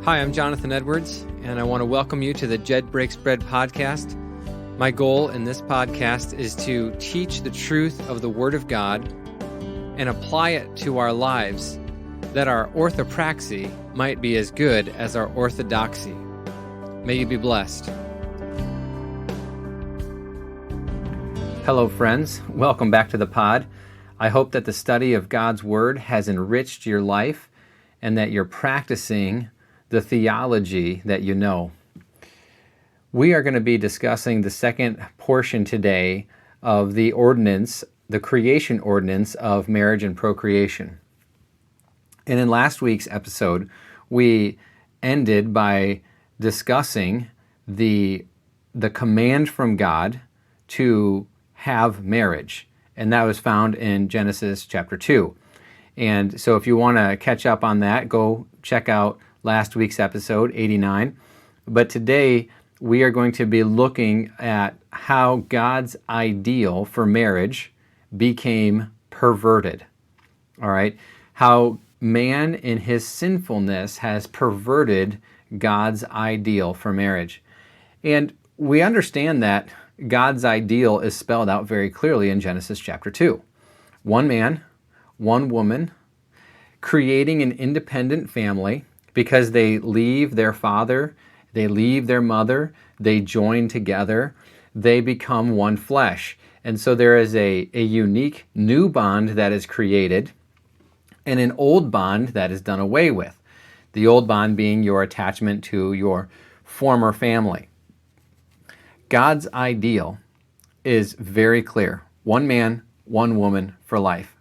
Hi, I'm Jonathan Edwards, and I want to welcome you to the Jed Breaks Bread podcast. My goal in this podcast is to teach the truth of the Word of God and apply it to our lives, that our orthopraxy might be as good as our orthodoxy. May you be blessed. Hello, friends. Welcome back to the pod. I hope that the study of God's Word has enriched your life and that you're practicing the theology that you know. We are going to be discussing the second portion today of the ordinance, the creation ordinance of marriage and procreation. And in last week's episode, we ended by discussing the command from God to have marriage, and that was found in Genesis chapter 2. And so if you want to catch up on that, go check out last week's episode, 89. But today, we are going to be looking at how God's ideal for marriage became perverted. All right? How man in his sinfulness has perverted God's ideal for marriage. And we understand that God's ideal is spelled out very clearly in Genesis chapter 2. One man, one woman, creating an independent family, because they leave their father, they leave their mother, they join together, they become one flesh. And so there is a unique new bond that is created and an old bond that is done away with. The old bond being your attachment to your former family. God's ideal is very clear. One man, one woman for life.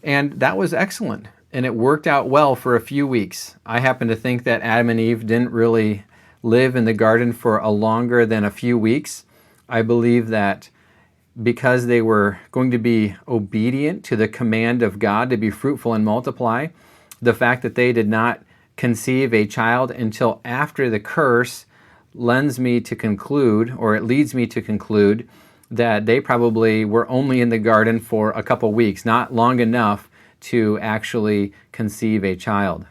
And that was excellent. And it worked out well for a few weeks. I happen to think that Adam and Eve didn't really live in the garden for a longer than a few weeks. I believe that because they were going to be obedient to the command of God to be fruitful and multiply, the fact that they did not conceive a child until after the curse leads me to conclude that they probably were only in the garden for a couple weeks, not long enough to actually conceive a child.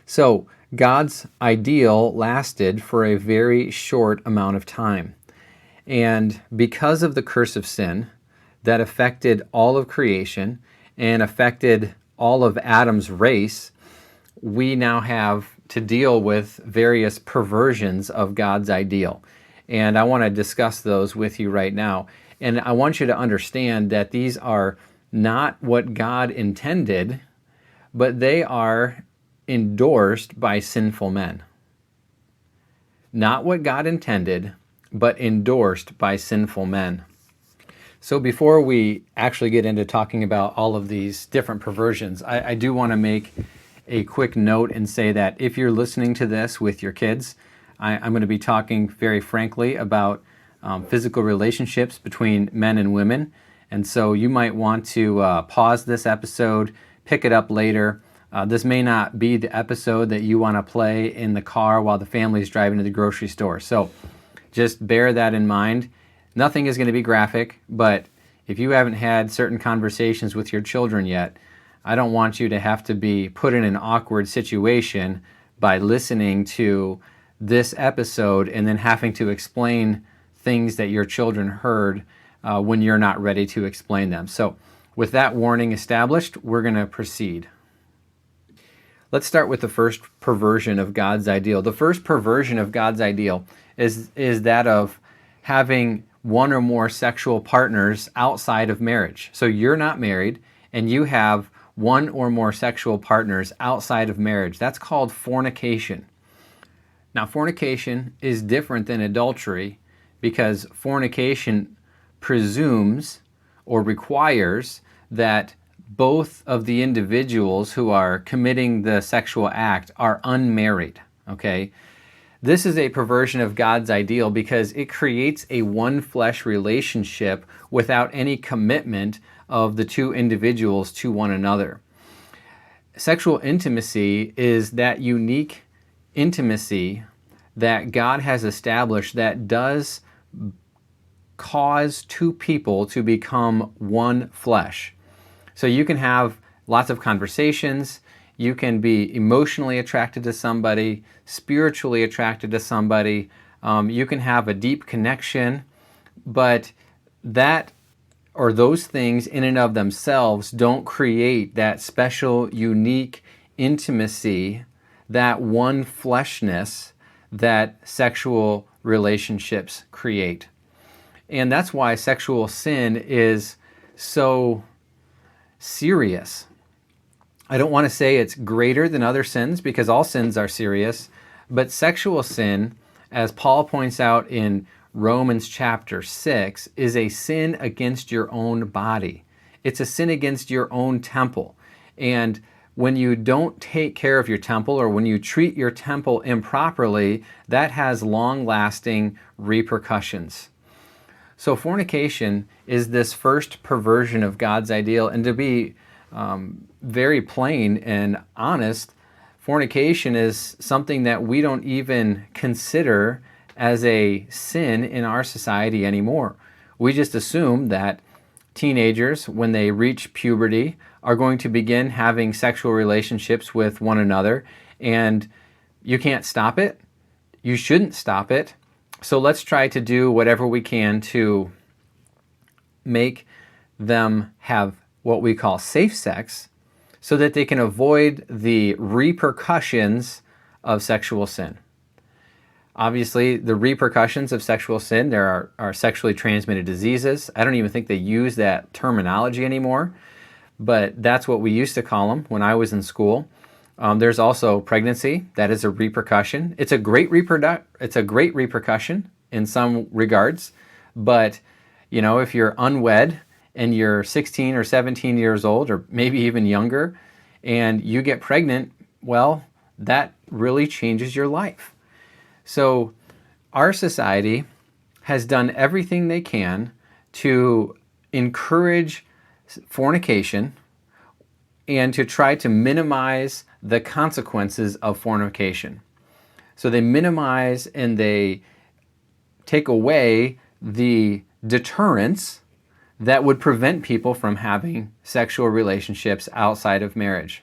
So God's ideal lasted for a very short amount of time. And because of the curse of sin that affected all of creation and affected all of Adam's race, we now have to deal with various perversions of God's ideal. And I want to discuss those with you right now. And I want you to understand that these are not what God intended, but they are endorsed by sinful men. Not what God intended, but endorsed by sinful men. So before we actually get into talking about all of these different perversions, I do want to make a quick note and say that if you're listening to this with your kids, I'm going to be talking very frankly about physical relationships between men and women. And so you might want to pause this episode, pick it up later. This may not be the episode that you want to play in the car while the family's driving to the grocery store. So just bear that in mind. Nothing is going to be graphic, but if you haven't had certain conversations with your children yet, I don't want you to have to be put in an awkward situation by listening to this episode and then having to explain things that your children heard when you're not ready to explain them. So with that warning established, we're going to proceed. Let's start with the first perversion of God's ideal. The first perversion of God's ideal is that of having one or more sexual partners outside of marriage. So you're not married and you have one or more sexual partners outside of marriage. That's called fornication. Now, fornication is different than adultery because fornication presumes or requires that both of the individuals who are committing the sexual act are unmarried, okay? This is a perversion of God's ideal because it creates a one-flesh relationship without any commitment of the two individuals to one another. Sexual intimacy is that unique intimacy that God has established that does cause two people to become one flesh. So you can have lots of conversations, You can be emotionally attracted to somebody, spiritually attracted to somebody. You can have a deep connection, but that or those things in and of themselves don't create that special, unique intimacy, that one fleshness that sexual relationships create. And that's why sexual sin is so serious. I don't want to say it's greater than other sins, because all sins are serious, but sexual sin, as Paul points out in Romans chapter 6, is a sin against your own body. It's a sin against your own temple. And when you don't take care of your temple, or when you treat your temple improperly, that has long-lasting repercussions. So fornication is this first perversion of God's ideal. And to be very plain and honest, fornication is something that we don't even consider as a sin in our society anymore. We just assume that teenagers, when they reach puberty, are going to begin having sexual relationships with one another, and you can't stop it. You shouldn't stop it. So let's try to do whatever we can to make them have what we call safe sex, so that they can avoid the repercussions of sexual sin. Obviously, the repercussions of sexual sin, there are sexually transmitted diseases. I don't even think they use that terminology anymore, but that's what we used to call them when I was in school. There's also pregnancy. That is a repercussion. It's a great repercussion in some regards, but if you're unwed and you're 16 or 17 years old, or maybe even younger, and you get pregnant, well, that really changes your life. So our society has done everything they can to encourage fornication and to try to minimize the consequences of fornication. So they minimize and they take away the deterrents that would prevent people from having sexual relationships outside of marriage.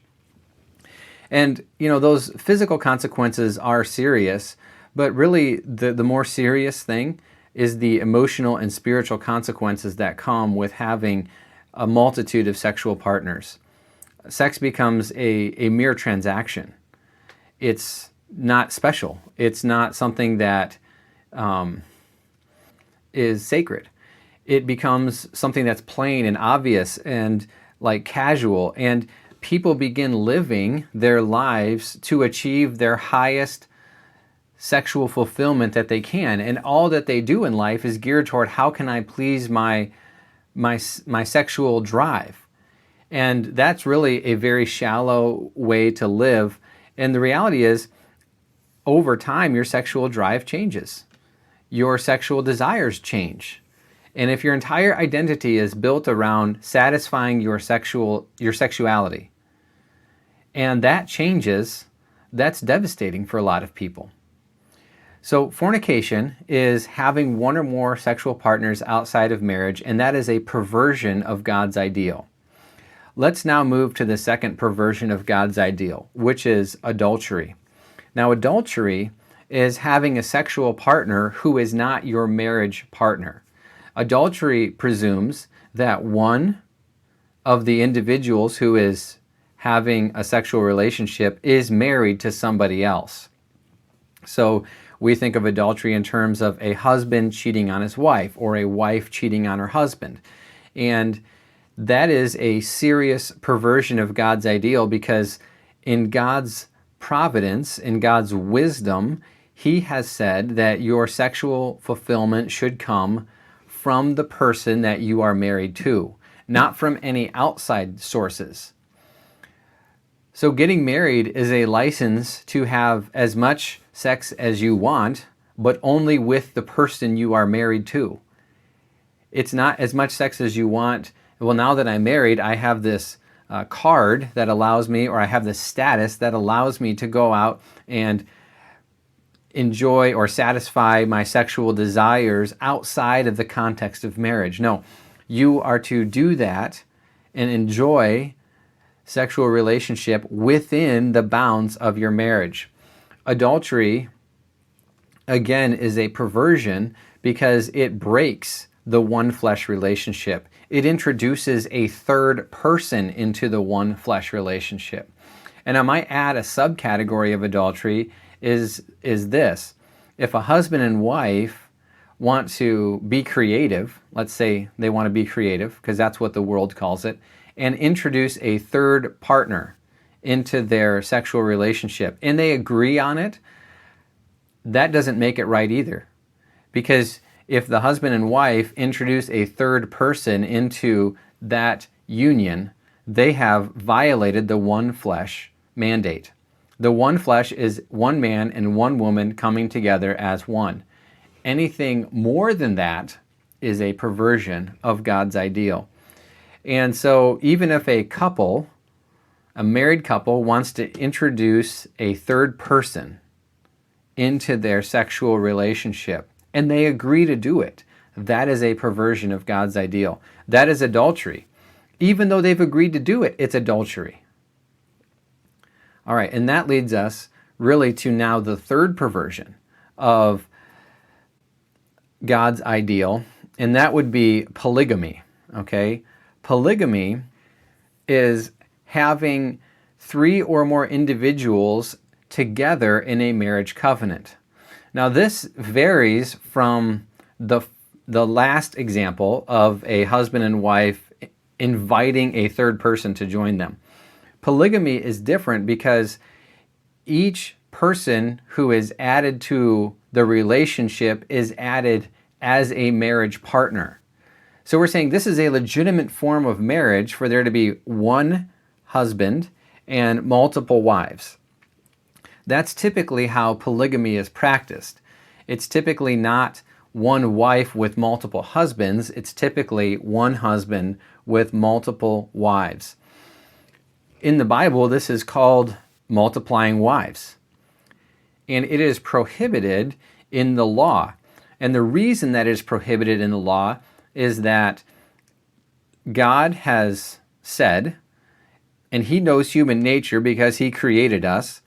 And, those physical consequences are serious, but really the more serious thing is the emotional and spiritual consequences that come with having a multitude of sexual partners. Sex becomes a mere transaction. It's not special. It's not something that is sacred. It becomes something that's plain and obvious and like casual, and people begin living their lives to achieve their highest sexual fulfillment that they can, and all that they do in life is geared toward how can I please my sexual drive. And that's really a very shallow way to live. And the reality is, over time, your sexual drive changes. Your sexual desires change. And if your entire identity is built around satisfying your sexuality, and that changes, that's devastating for a lot of people. So fornication is having one or more sexual partners outside of marriage, and that is a perversion of God's ideal. Let's now move to the second perversion of God's ideal, which is adultery. Now, adultery is having a sexual partner who is not your marriage partner. Adultery presumes that one of the individuals who is having a sexual relationship is married to somebody else. So we think of adultery in terms of a husband cheating on his wife, or a wife cheating on her husband. And that is a serious perversion of God's ideal, because in God's providence, in God's wisdom, He has said that your sexual fulfillment should come from the person that you are married to, not from any outside sources. So getting married is a license to have as much sex as you want, but only with the person you are married to. It's not as much sex as you want. Well, now that I'm married, I have this card that allows me, or I have this status that allows me to go out and enjoy or satisfy my sexual desires outside of the context of marriage. No, you are to do that and enjoy sexual relationship within the bounds of your marriage. Adultery, again, is a perversion because it breaks the one flesh relationship. It introduces a third person into the one flesh relationship. And I might add a subcategory of adultery is this. If a husband and wife want to be creative, let's say they want to be creative, because that's what the world calls it, and introduce a third partner into their sexual relationship, and they agree on it, that doesn't make it right either. Because if the husband and wife introduce a third person into that union, they have violated the one flesh mandate. The one flesh is one man and one woman coming together as one. Anything more than that is a perversion of God's ideal. And so even if a couple, a married couple, wants to introduce a third person into their sexual relationship, and they agree to do it, that is a perversion of God's ideal. That is adultery. Even though they've agreed to do it, it's adultery. All right, and that leads us really to now the third perversion of God's ideal, and that would be polygamy, okay? Polygamy is having 3 or more individuals together in a marriage covenant. Now this varies from the last example of a husband and wife inviting a third person to join them. Polygamy is different because each person who is added to the relationship is added as a marriage partner. So we're saying this is a legitimate form of marriage for there to be one husband and multiple wives. That's typically how polygamy is practiced. It's typically not one wife with multiple husbands. It's typically one husband with multiple wives. In the Bible, this is called multiplying wives. And it is prohibited in the law. And the reason that it is prohibited in the law is that God has said, and He knows human nature because He created us,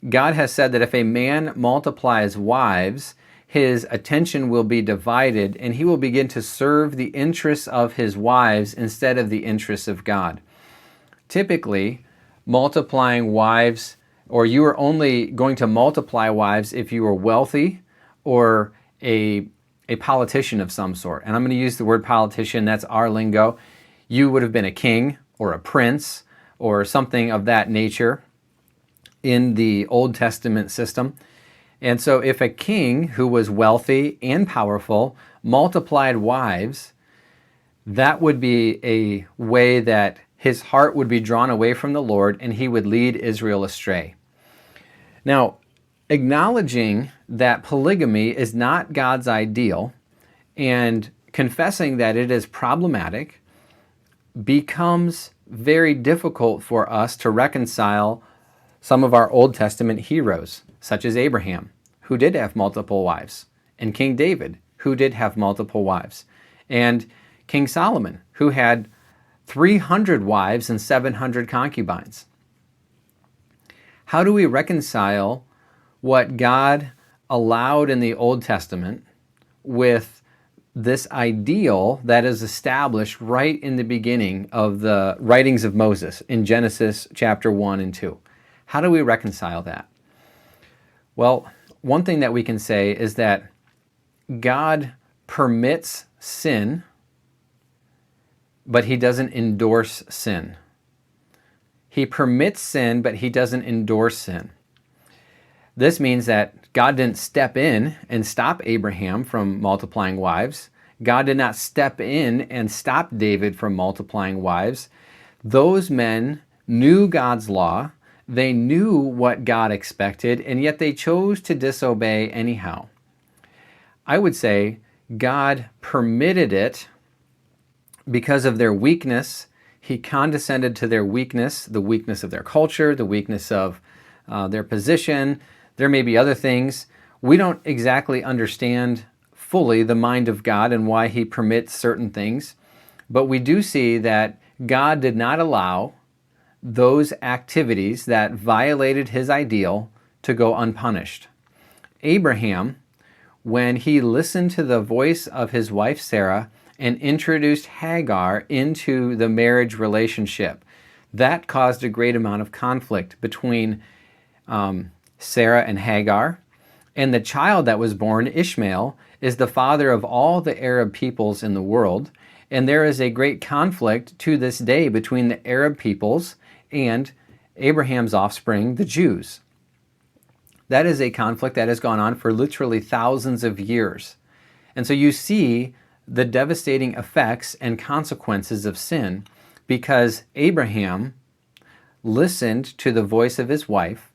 God has said that if a man multiplies wives, his attention will be divided and he will begin to serve the interests of his wives instead of the interests of God. Typically, multiplying wives, or you are only going to multiply wives if you are wealthy or a politician of some sort. And I'm going to use the word politician, that's our lingo. You would have been a king or a prince or something of that nature in the Old Testament system. And so if a king who was wealthy and powerful multiplied wives, that would be a way that his heart would be drawn away from the Lord and he would lead Israel astray. Now, acknowledging that polygamy is not God's ideal and confessing that it is problematic becomes very difficult for us to reconcile some of our Old Testament heroes, such as Abraham, who did have multiple wives, and King David, who did have multiple wives, and King Solomon, who had 300 wives and 700 concubines. How do we reconcile what God allowed in the Old Testament with this ideal that is established right in the beginning of the writings of Moses in Genesis chapter 1 and 2? How do we reconcile that? Well, one thing that we can say is that God permits sin, but He doesn't endorse sin. He permits sin, but He doesn't endorse sin. This means that God didn't step in and stop Abraham from multiplying wives. God did not step in and stop David from multiplying wives. Those men knew God's law. They knew what God expected, and yet they chose to disobey anyhow. I would say God permitted it because of their weakness. He condescended to their weakness, the weakness of their culture, the weakness of their position. There may be other things. We don't exactly understand fully the mind of God and why He permits certain things, but we do see that God did not allow those activities that violated his ideal to go unpunished. Abraham, when he listened to the voice of his wife Sarah and introduced Hagar into the marriage relationship, that caused a great amount of conflict between Sarah and Hagar. And the child that was born, Ishmael, is the father of all the Arab peoples in the world. And there is a great conflict to this day between the Arab peoples and Abraham's offspring, the Jews. That is a conflict that has gone on for literally thousands of years. And so you see the devastating effects and consequences of sin because Abraham listened to the voice of his wife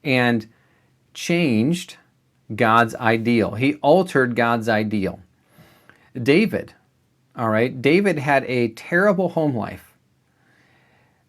and changed God's ideal. He altered God's ideal. David, all right, David had a terrible home life,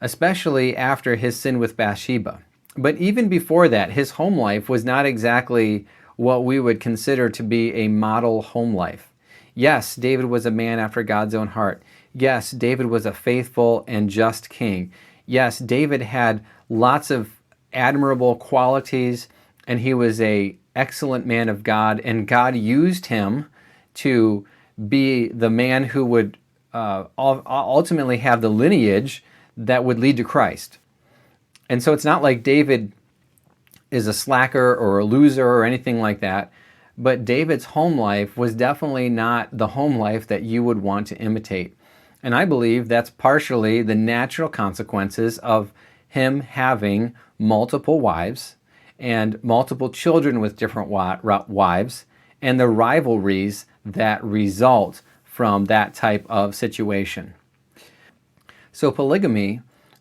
especially after his sin with Bathsheba. But even before that, his home life was not exactly what we would consider to be a model home life. Yes, David was a man after God's own heart. Yes, David was a faithful and just king. Yes, David had lots of admirable qualities, and he was an excellent man of God, and God used him to be the man who would ultimately have the lineage that would lead to Christ. And so it's not like David is a slacker or a loser or anything like that, but David's home life was definitely not the home life that you would want to imitate. And I believe that's partially the natural consequences of him having multiple wives and multiple children with different wives and the rivalries that result from that type of situation. So polygamy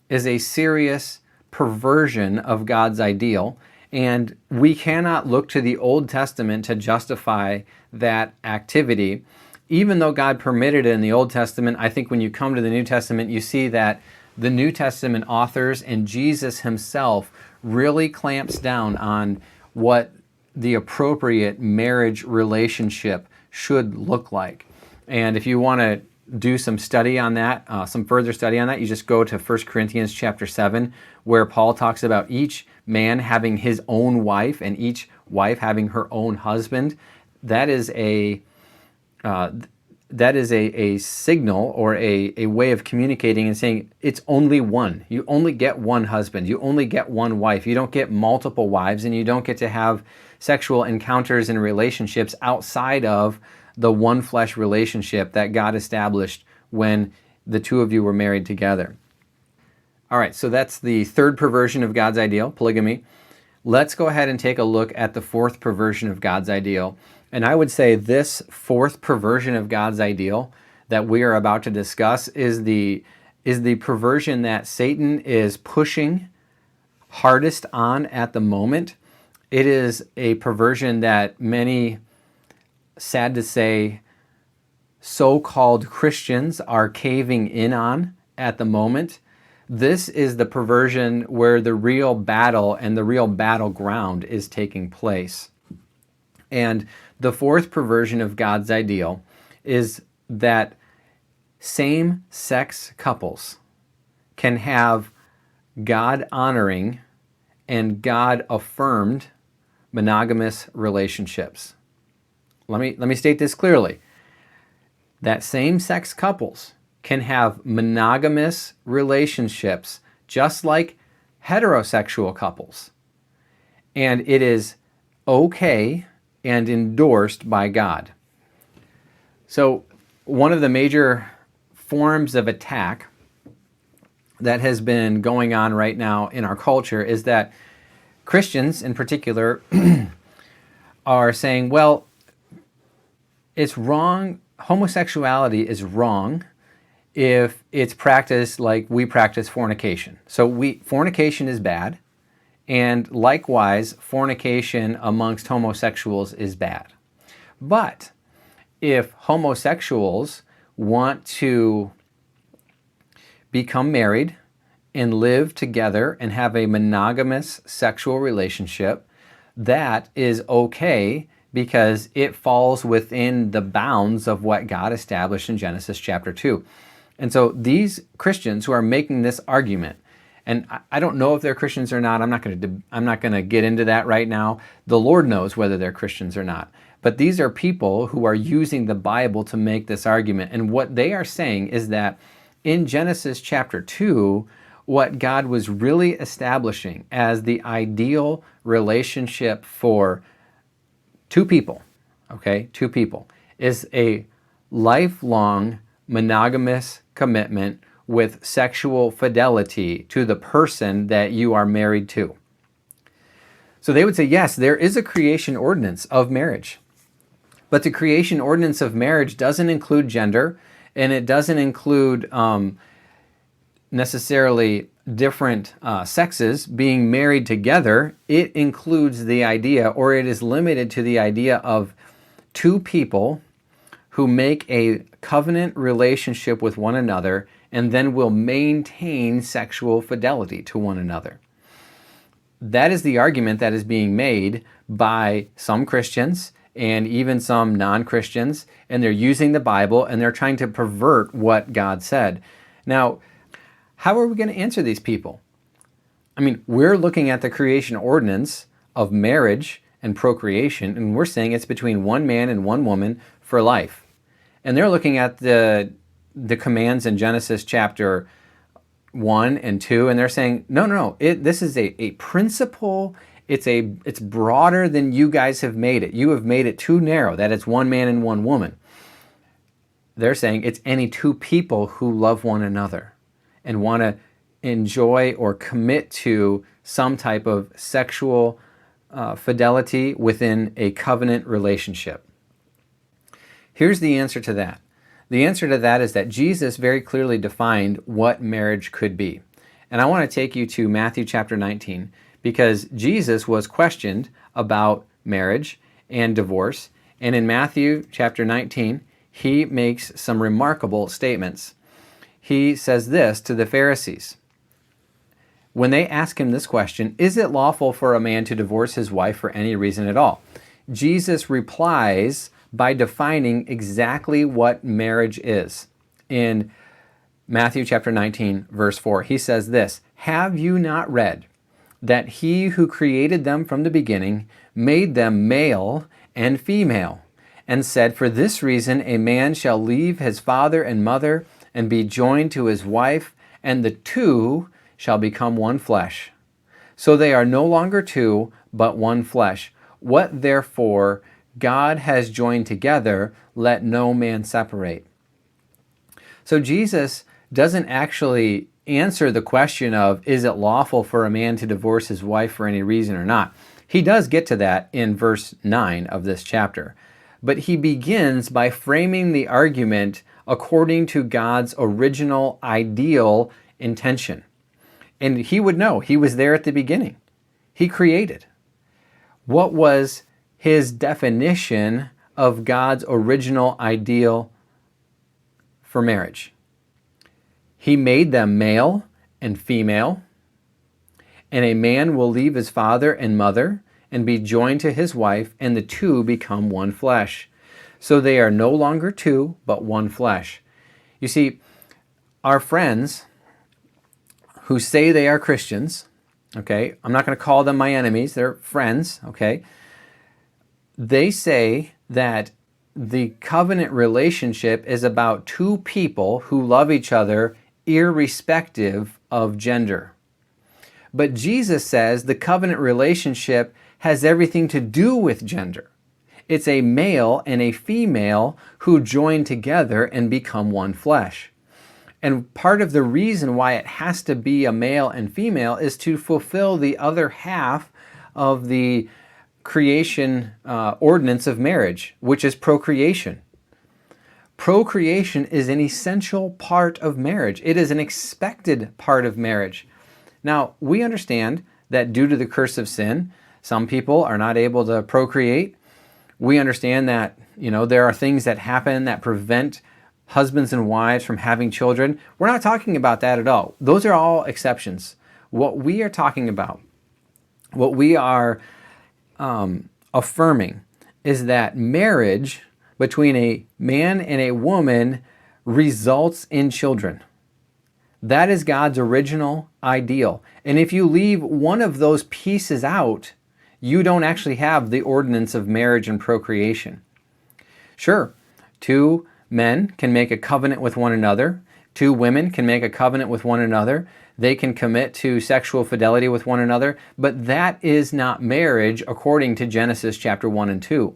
is a serious perversion of God's ideal, and we cannot look to the Old Testament to justify that activity. Even though God permitted it in the Old Testament, I think when you come to the New Testament, you see that the New Testament authors and Jesus himself really clamps down on what the appropriate marriage relationship should look like. And if you want to do some study on that, some further study on that, you just go to 1 Corinthians chapter 7, where Paul talks about each man having his own wife and each wife having her own husband. That is a signal or a way of communicating and saying it's only one. You only get one husband. You only get one wife. You don't get multiple wives, and you don't get to have sexual encounters and relationships outside of the one flesh relationship that God established when the two of you were married together. All right, so that's the third perversion of God's ideal, polygamy. Let's go ahead and take a look at the fourth perversion of God's ideal. And I would say this fourth perversion of God's ideal that we are about to discuss is the perversion that Satan is pushing hardest on at the moment. It is a perversion that many, sad to say, so-called Christians are caving in on at the moment. This is the perversion where the real battle and the real battleground is taking place. And the fourth perversion of God's ideal is that same-sex couples can have God-honoring and God-affirmed monogamous relationships. Let me state this clearly. That same-sex couples can have monogamous relationships just like heterosexual couples. And it is okay and endorsed by God. So one of the major forms of attack that has been going on right now in our culture is that Christians in particular are saying, well, it's wrong, homosexuality is wrong if it's practiced like we practice fornication. So fornication is bad, and likewise, fornication amongst homosexuals is bad. But if homosexuals want to become married and live together and have a monogamous sexual relationship, that is okay because it falls within the bounds of what God established in Genesis chapter 2. And so these Christians who are making this argument And I don't know if they're Christians or not. I'm not going to get into that right now. The Lord knows whether they're Christians or not. But these are people who are using the Bible to make this argument. And what they are saying is that in Genesis chapter 2, what God was really establishing as the ideal relationship for two people, okay, two people, is a lifelong monogamous commitment with sexual fidelity to the person that you are married to. So they would say, yes, there is a creation ordinance of marriage. But the creation ordinance of marriage doesn't include gender, and it doesn't include necessarily different sexes being married together. It includes the idea, or it is limited to the idea of two people who make a covenant relationship with one another and then will maintain sexual fidelity to one another. That is the argument that is being made by some Christians and even some non-Christians, and they're using the Bible and they're trying to pervert what God said. Now, how are we going to answer these people? I mean, we're looking at the creation ordinance of marriage and procreation, and we're saying it's between one man and one woman for life. And they're looking at the commands in Genesis chapter 1 and 2, and they're saying, no, this is a principle. It's broader than you guys have made it. You have made it too narrow, that it's one man and one woman. They're saying it's any two people who love one another and want to enjoy or commit to some type of sexual fidelity within a covenant relationship. Here's the answer to that. The answer to that is that Jesus very clearly defined what marriage could be. And I want to take you to Matthew chapter 19, because Jesus was questioned about marriage and divorce. And in Matthew chapter 19, he makes some remarkable statements. He says this to the Pharisees. When they ask him this question, is it lawful for a man to divorce his wife for any reason at all? Jesus replies by defining exactly what marriage is. In Matthew chapter 19, verse 4, he says this, have you not read that he who created them from the beginning made them male and female, and said, for this reason a man shall leave his father and mother and be joined to his wife, and the two shall become one flesh. So they are no longer two, but one flesh. What therefore God has joined together, let no man separate. So Jesus doesn't actually answer the question of, is it lawful for a man to divorce his wife for any reason or not? He does get to that in verse 9 of this chapter. But he begins by framing the argument according to God's original ideal intention. And he would know. He was there at the beginning. He created. What was his definition of God's original ideal for marriage? He made them male and female, and a man will leave his father and mother and be joined to his wife, and the two become one flesh. So they are no longer two, but one flesh. You see, our friends who say they are Christians, okay, I'm not going to call them my enemies, they're friends, okay, they say that the covenant relationship is about two people who love each other irrespective of gender. But Jesus says the covenant relationship has everything to do with gender. It's a male and a female who join together and become one flesh. And part of the reason why it has to be a male and female is to fulfill the other half of the creation ordinance of marriage, which is procreation. Procreation is an essential part of marriage. It is an expected part of marriage. Now, we understand that due to the curse of sin, some people are not able to procreate. We understand that, there are things that happen that prevent husbands and wives from having children. We're not talking about that at all. Those are all exceptions. What we are talking about, what we are affirming, is that marriage between a man and a woman results in children. That is God's original ideal. And if you leave one of those pieces out, you don't actually have the ordinance of marriage and procreation. Sure, two men can make a covenant with one another. Two women can make a covenant with one another. They can commit to sexual fidelity with one another. But that is not marriage according to Genesis chapter 1 and 2.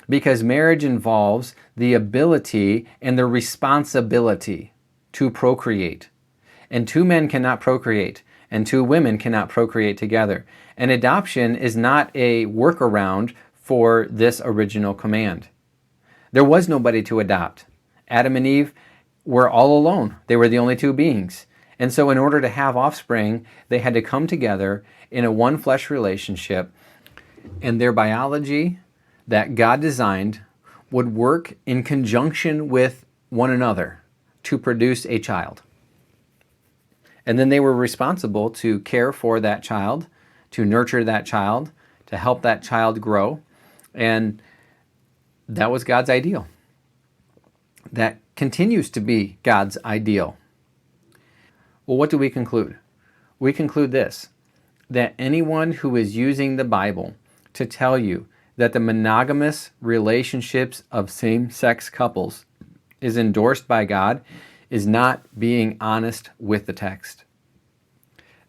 Because marriage involves the ability and the responsibility to procreate. And two men cannot procreate, and two women cannot procreate together. And adoption is not a workaround for this original command. There was nobody to adopt. Adam and Eve were all alone. They were the only two beings. And so in order to have offspring, they had to come together in a one-flesh relationship, and their biology that God designed would work in conjunction with one another to produce a child. And then they were responsible to care for that child, to nurture that child, to help that child grow. And that was God's ideal. That continues to be God's ideal. Well, what do we conclude? We conclude this, that anyone who is using the Bible to tell you that the monogamous relationships of same-sex couples is endorsed by God is not being honest with the text.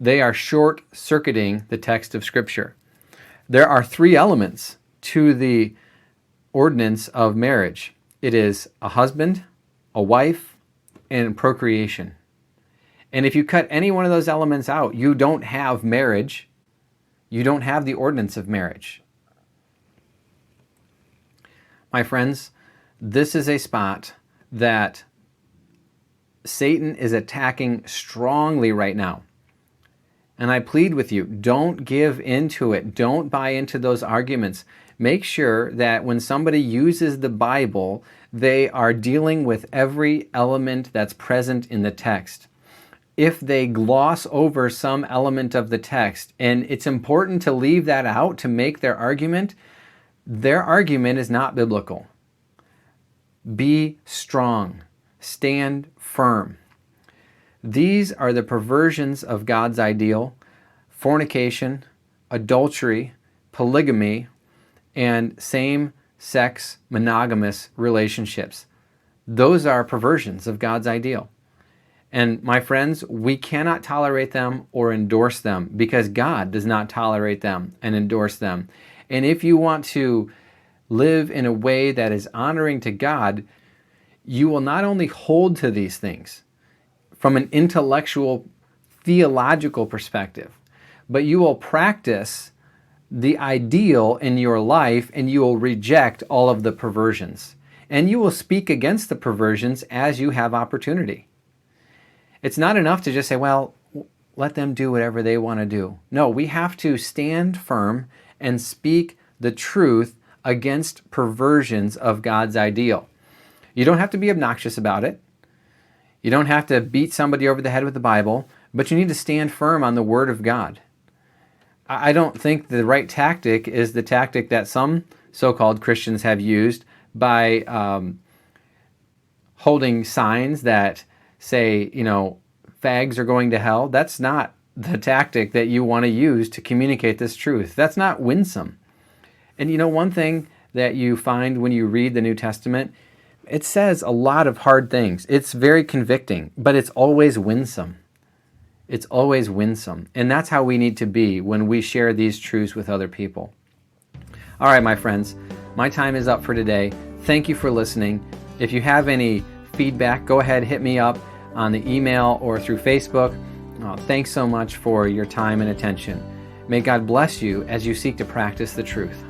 They are short-circuiting the text of Scripture. There are three elements to the ordinance of marriage. It is a husband, a wife, and procreation. And if you cut any one of those elements out, you don't have marriage. You don't have the ordinance of marriage. My friends, this is a spot that Satan is attacking strongly right now. And I plead with you, don't give into it. Don't buy into those arguments. Make sure that when somebody uses the Bible, they are dealing with every element that's present in the text. If they gloss over some element of the text, and it's important to leave that out to make their argument is not biblical. Be strong. Stand firm. These are the perversions of God's ideal: fornication, adultery, polygamy, and same-sex monogamous relationships. Those are perversions of God's ideal. And my friends, we cannot tolerate them or endorse them because God does not tolerate them and endorse them. And if you want to live in a way that is honoring to God, you will not only hold to these things from an intellectual, theological perspective, but you will practice the ideal in your life, and you will reject all of the perversions. And you will speak against the perversions as you have opportunity. It's not enough to just say, well, let them do whatever they want to do. No, we have to stand firm and speak the truth against perversions of God's ideal. You don't have to be obnoxious about it. You don't have to beat somebody over the head with the Bible, but you need to stand firm on the Word of God. I don't think the right tactic is the tactic that some so-called Christians have used by holding signs that say, fags are going to hell. That's not the tactic that you want to use to communicate this truth. That's not winsome. And one thing that you find when you read the New Testament, it says a lot of hard things. It's very convicting, but it's always winsome. It's always winsome. And that's how we need to be when we share these truths with other people. All right, my friends, my time is up for today. Thank you for listening. If you have any feedback, go ahead, hit me up on the email or through Facebook. Thanks so much for your time and attention. May God bless you as you seek to practice the truth.